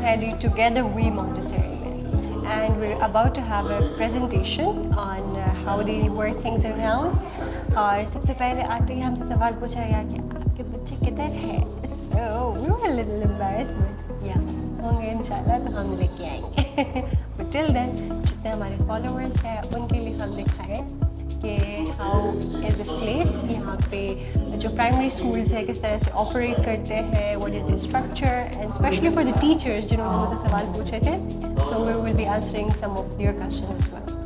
ہے جی Together We Montessori میں, and we're about to have a presentation on how they work things around. اور سب سے پہلے آتے ہی ہم سے سوال پوچھا گیا کہ آپ کے بچے کدھر ہے. So we were a little embarrassed, but yeah, ہوں گے انشاءاللہ تو ہم لے کے آئیں گے. But till then جتنے ہمارے فالوورس ہیں ان کے لیے ہم دکھائیں کہ ہاؤ از دس پلیس, یہاں پہ جو پرائمری اسکولس ہیں کس طرح سے آپریٹ کرتے ہیں, what is the structure, and specially for the teachers جنہوں نے مجھ سے سوال پوچھے تھے. So we will be answering some of your questions as well.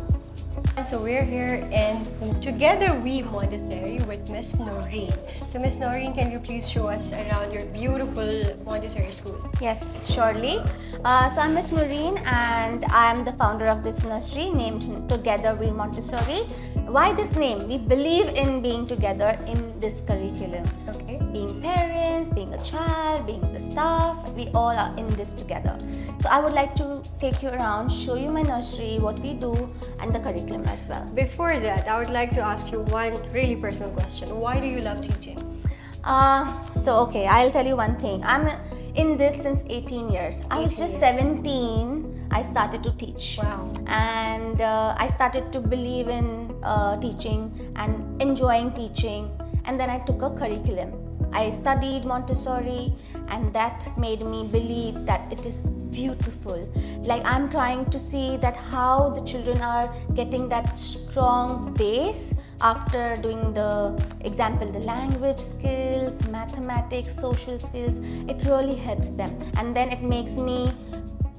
So we're here in Together We Montessori with Miss Noreen. So Miss Noreen, can you please show us around your beautiful Montessori school? Yes, surely. So I'm Miss Noreen and I am the founder of this nursery named Together We Montessori. Why this name? We believe in being together in this curriculum. Okay. Being parents, being a child, being the staff, we all are in this together. So I would like to take you around, show you my nursery, what we do, and the curriculum as well. Before that, I would like to ask you one really personal question. Why do you love teaching? Okay, I'll tell you one thing. I'm in this since 18 years. I was just 17. I started to teach. Wow. And I started to believe in teaching and enjoying teaching. And then I took a curriculum. I studied Montessori, and that made me believe that it is beautiful. Like, I'm trying to see that how the children are getting that strong base after doing the example, the language skills, mathematics, social skills. It really helps them, and then it makes me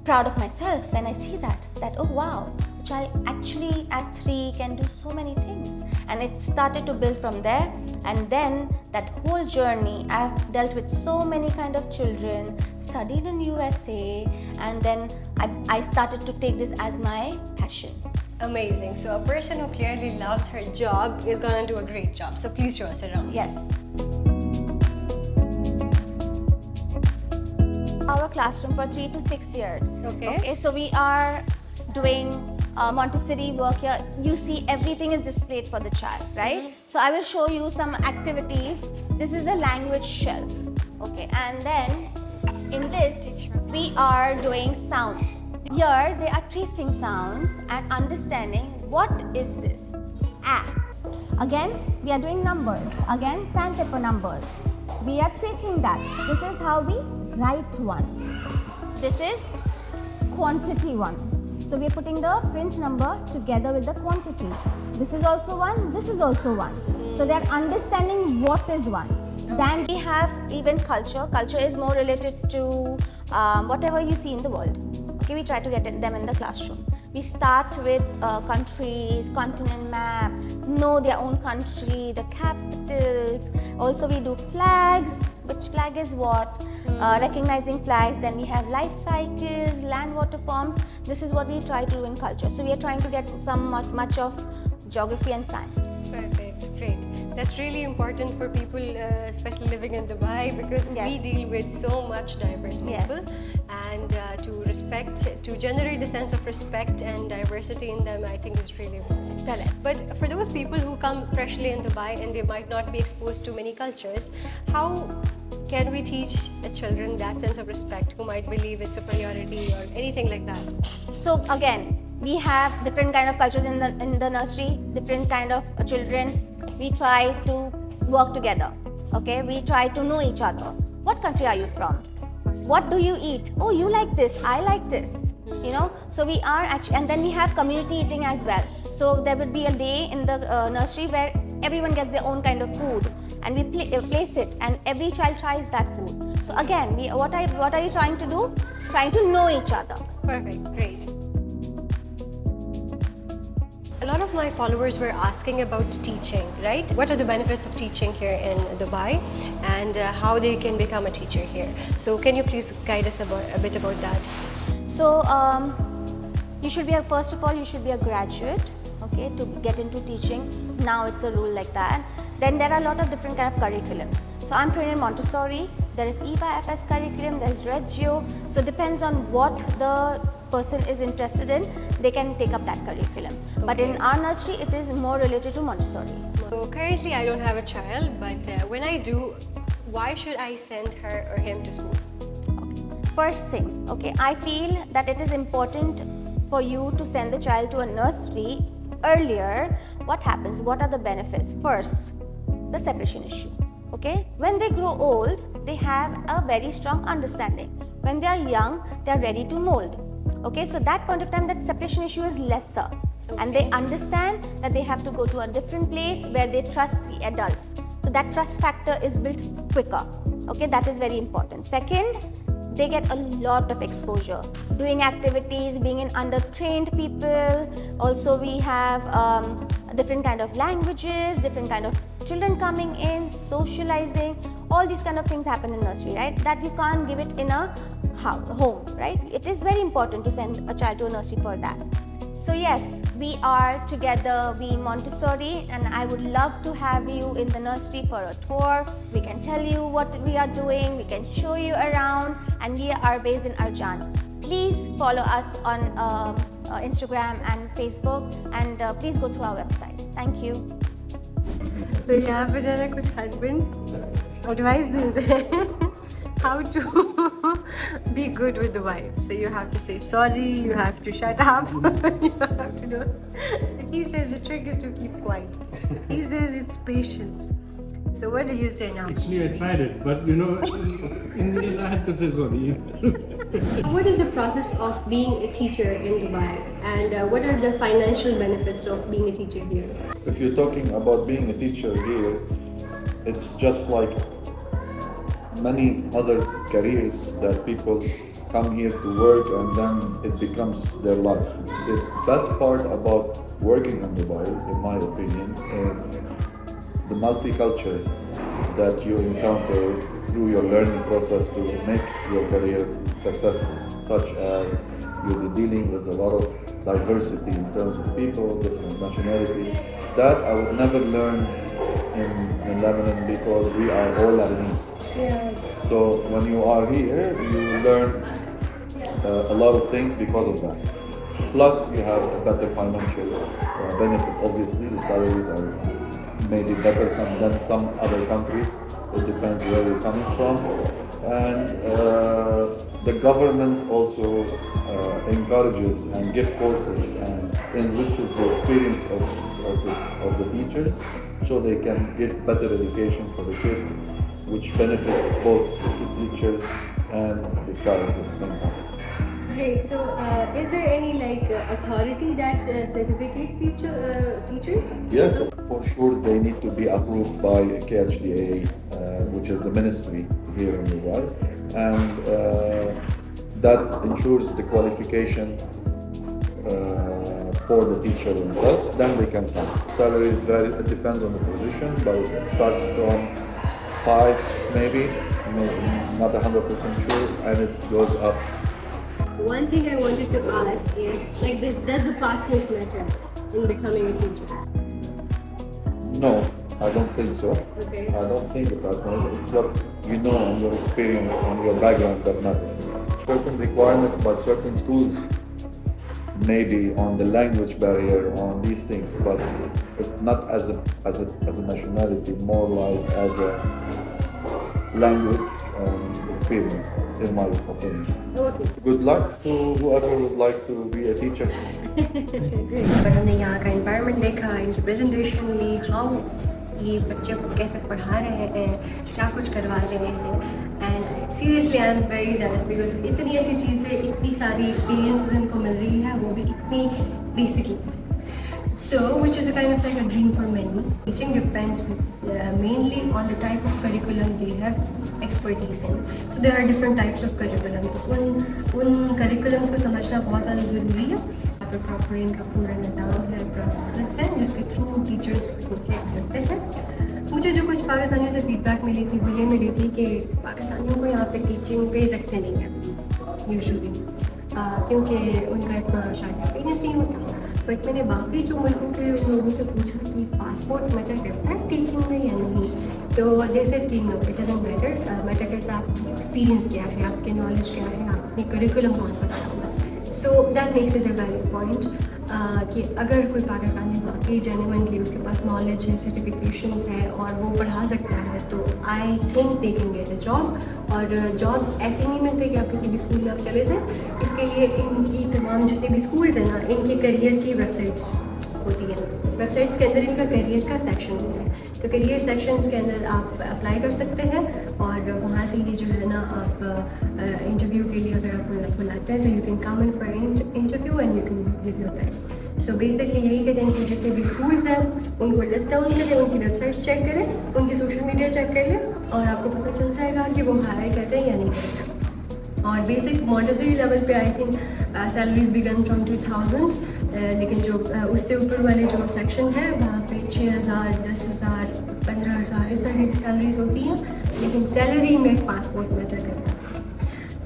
proud of myself when I see that oh wow, a child actually at 3 can do so many things. And it started to build from there, and then that whole journey I've dealt with so many kind of children, studied in USA, and then I started to take this as my passion. Amazing. So a person who clearly loves her job is going to do a great job. So please show us around. Yes. Our classroom for 3 to 6 years. Okay. So we are doing Montessori work here. You see everything is displayed for the child, right? Mm-hmm. So I will show you some activities. This is the language shelf. Okay, and then in this we are doing sounds. Here they are tracing sounds and understanding what is this. A. Again we are doing numbers. Again sandpaper numbers. We are tracing that. This is how we write one. This is quantity one. So we are putting the print number together with the quantity. This is also one, this is also one. So they are understanding what is one. Okay. Then we have even culture. Culture is more related to whatever you see in the world. Okay, we try to get them in the classroom. We start with countries, continent map, know their own country, the capitals. Also we do flags, which flag is what, recognizing flags. Then we have life cycles, land water forms. This is what we try to do in culture. So we are trying to get much of geography and science. Perfect, great. That's really important for people, especially living in Dubai, because Yes. we deal with so much diverse people. Yes. And to generate the sense of respect and diversity in them, I think is really important. Correct. But for those people who come freshly in Dubai and they might not be exposed to many cultures, how can we teach the children that sense of respect, who might believe in superiority or anything like that? So again, we have different kind of cultures in the nursery, different kind of children. We try to work together. Okay, we try to know each other. What country are you from? What do you eat? Oh, you like this, I like this. You know, so we are actually, and then we have community eating as well. So there would be a day in the nursery where everyone gets their own kind of food, and we place it, and every child tries that food. So again, what are you trying to do? Trying to know each other. Perfect, great. A lot of my followers were asking about teaching, right? What are the benefits of teaching here in Dubai, and how they can become a teacher here? So can you please guide us a bit about that? So you should be first of all you should be a graduate, okay, to get into teaching. Now it's a rule like that. Then there are a lot of different kind of curriculums. So I'm trained in Montessori. There is EVA FS curriculum. There is Reggio. So depends on what the person is interested in, they can take up that curriculum. Okay. But in our nursery, it is more related to Montessori. So currently I don't have a child, but when I do, why should I send her or him to school? Okay. first thing, okay, I feel that it is important for you to send the child to a nursery earlier. What happens? What are the benefits? First, the separation issue. Okay, when they grow old, they have a very strong understanding. When they are young, they are ready to mold. Okay, so that point of time, that separation issue is lesser, and they understand that they have to go to a different place where they trust the adults. So that trust factor is built quicker. Okay, that is very important. Second, they get a lot of exposure, doing activities, being in under-trained people. Also, we have different kind of languages, different kind of children coming in, socializing. All these kind of things happen in nursery, right? That you can't give it in a home, right? It is very important to send a child to a nursery for that. So yes, we are together, we Montessori, and I would love to have you in the nursery for a tour. We can tell you what we are doing, we can show you around, and we are based in Arjan. Please follow us on Instagram and Facebook, and please go through our website. Thank you. तो यहाँ पे जो है कुछ husbands advice देते हैं how to be good with the wife. So you have to say sorry, you have to shut up, you have to do. So he says the trick is to keep quiet. He says it's patience. So what do you say now? Actually, I tried it, but you know, in the end, I had to say sorry. What is the process of being a teacher in Dubai, and what are the financial benefits of being a teacher here? If you're talking about being a teacher here, it's just like many other careers that people come here to work and then it becomes their life. The best part about working in Dubai, in my opinion, is the multicultural that you encounter through your learning process to make your career successful, such as you'll be dealing with a lot of diversity in terms of people, different nationalities. That I would never learn in Lebanon because we are all Lebanese. Yeah. So when you are here, you learn a lot of things because of that. Plus, you have a better financial benefit. Obviously, the salaries are maybe better than some other countries. It depends where you're coming from. And the government also encourages and gives courses and enriches the experience of the teachers so they can give better education for the kids, which benefits both the teachers and the child at the same time. Great. So, is there any authority that certificates these teachers? Yes, for sure they need to be approved by KHDA, which is the ministry here in Dubai, and that ensures the qualification for the teacher themselves. Then they can come. Salary is it depends on the position, but it starts from 5 maybe, not 100% sure, and it goes up. One thing I wanted to ask is, does the passport matter in becoming a teacher? No, I don't think so. Okay. I don't think the passport. It's what you know and your experience and your background that matters. Certain requirements by certain schools, maybe on the language barrier, on these things, but it's not as a nationality, more like as a language experience, in my opinion. Okay. Good luck to whoever would like to be a teacher. पर हमने यहाँ का environment देखा, इनकी presentation Lee, how ये बच्चे को कैसे पढ़ा रहे हैं, क्या कुछ करवा रहे हैं, and seriously I am very jealous because इतनी अच्छी चीज़ें, इतनी सारी experiences इनको मिल रही है, वो भी इतनी basically. So, which is a kind of like a dream for many. Teaching depends mainly on the type of curriculum they have expertise in. So there are different types of curriculum. तो उन curriculums को समझना बहुत ज़्यादा ज़रूरी है. तो proper इनका पूरा निज़ाम है, processes है, जिसके through teachers को क्या कर सकते हैं. मुझे जो कुछ पाकिस्तानियों से feedback मिली थी, वो ये मिली थी कि पाकिस्तानियों को यहाँ पे teaching पे रखते नहीं हैं usually, क्योंकि उनका इतना शायद experience नहीं होता. बट मैंने बाकी जो मुल्कों के लोगों से पूछा कि पासपोर्ट मैटर करता है टीचिंग में या नहीं, तो दे सेड कि no, it doesn't matter. Matter करता है आपकी एक्सपीरियंस क्या है, आपके नॉलेज क्या है, आपने करिकुलम कौन सा पढ़ा हुआ है. So that makes it a valid point. کہ اگر کوئی پاکستانی واقعی جینوئنلی اس کے پاس نالج ہے، سرٹیفکیشنز ہے اور وہ پڑھا سکتا ہے تو I think they can get a job. اور جابس ایسے نہیں ملتے کہ آپ کسی بھی اسکول میں آپ چلے جائیں. اس کے لیے ان کی تمام جتنے بھی اسکولز ہیں نا، ان کے کریئر کی ویب سائٹس ہوتی ہیں. ویب سائٹس کے اندر ان کا کیریئر کا سیکشن ہوتا ہے، تو کیریئر سیکشنز کے اندر آپ اپلائی کر سکتے ہیں اور وہاں سے ہی جو ہے نا آپ انٹرویو کے لیے اگر آپ بلاتے ہیں تو you can come in for interview and you can give your best. So basically یہی کہتے ہیں کہ جتنے بھی اسکولز ہیں ان کو لسٹ ڈاؤن کریں، ان کی ویب سائٹس چیک کریں، ان کے سوشل میڈیا چیک کر لیں اور آپ کو پتہ چل جائے گا کہ وہ ہائر کر رہے ہیں یا نہیں کر رہے. اور بیسک مانٹیسری لیول پہ I think salaries begin from 2000، لیکن جو اس سے اوپر والے جو سیکشن ہے وہاں پہ 6000 10,000 15,000 اس طرح کی سیلریز ہوتی ہیں. لیکن سیلری میں پاسپورٹ میٹر کرتا ہے،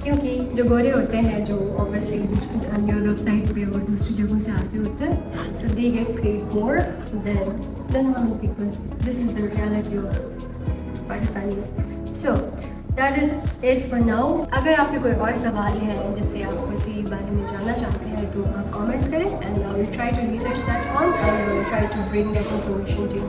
کیونکہ جو گورے ہوتے ہیں جو اوبیسلی یورپ سائڈ پہ اور دوسری جگہوں سے آتے ہوتے ہیں، so they get paid more than normal people. This is the reality of Pakistanis. So that is it for now. اگر آپ کے کوئی اور سوال ہیں جس سے آپ کسی بارے میں جاننا چاہتے ہیں تو آپ کامنٹس کریں and I will try to research that on and I will try to bring that information to